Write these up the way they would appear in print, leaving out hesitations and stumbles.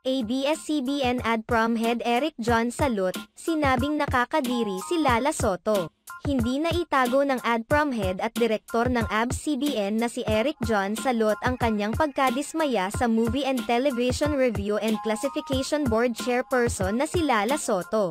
ABS-CBN AdProm Head Eric John Salot, sinabing nakakadiri si Lala Soto. Hindi na itago ng AdProm Head at Direktor ng ABS-CBN na si Eric John Salot ang kanyang pagkadismaya sa Movie and Television Review and Classification Board Chairperson na si Lala Soto.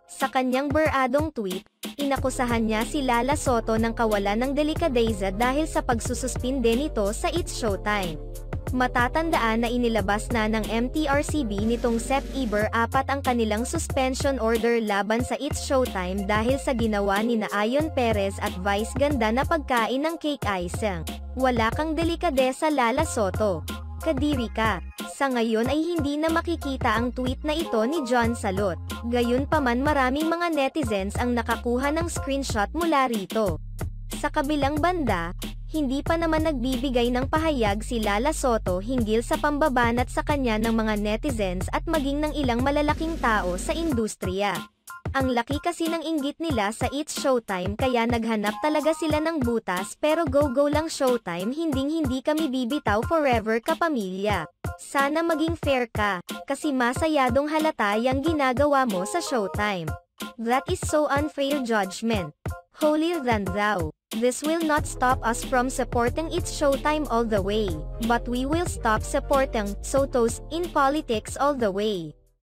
Sa kanyang buradong tweet, inakusahan niya si Lala Soto ng kawalan ng delikadeza dahil sa pagsususpinde nito sa It's Showtime. Matatandaan na inilabas na ng MTRCB nitong September 4 ang kanilang suspension order laban sa It's Showtime dahil sa ginawa ni Ayon Perez at Vice Ganda na pagkain ng cake icing. Wala kang delikadesa Lala Soto. Kadiri ka. Sa ngayon ay hindi na makikita ang tweet na ito ni John Salot. Gayunpaman maraming mga netizens ang nakakuha ng screenshot mula rito. Sa kabilang banda, hindi pa naman nagbibigay ng pahayag si Lala Soto hinggil sa pambabanat sa kanya ng mga netizens at maging ng ilang malalaking tao sa industriya. Ang laki kasi ng inggit nila sa It's Showtime kaya naghanap talaga sila ng butas pero go lang Showtime hindi kami bibitaw forever kapamilya. Sana maging fair ka, kasi masayadong halata yang ginagawa mo sa Showtime. That is so unfair judgment. Holier than thou. This will not stop us from supporting It's Showtime all the way, but we will stop supporting Sotos in politics all the way.